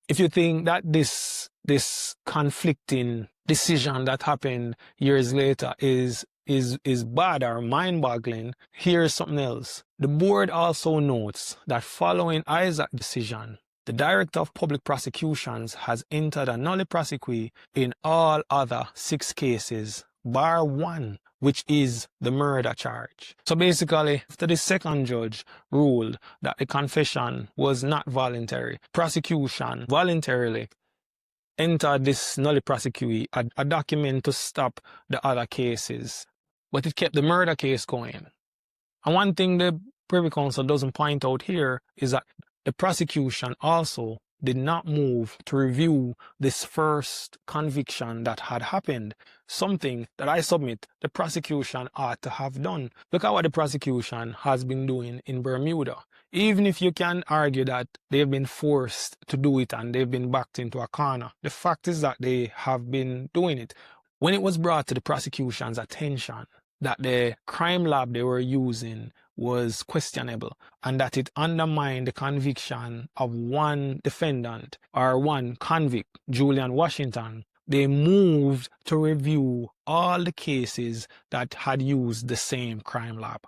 if you think that this conflicting decision that happened years later is bad or mind-boggling, here's something else. The board also notes that following Isaac's decision, the Director of Public Prosecutions has entered a nolle prosequi in all other 6 cases, bar 1, which is the murder charge. So basically, after the second judge ruled that the confession was not voluntary, prosecution voluntarily entered this nolle prosequi, a document to stop the other cases. But it kept the murder case going. And one thing the Privy Council doesn't point out here is that the prosecution also did not move to review this first conviction that had happened, something that I submit the prosecution ought to have done. Look at what the prosecution has been doing in Bermuda. Even if you can argue that they've been forced to do it and they've been backed into a corner, the fact is that they have been doing it. When it was brought to the prosecution's attention that the crime lab they were using was questionable and that it undermined the conviction of one defendant or one convict, Julian Washington, they moved to review all the cases that had used the same crime lab.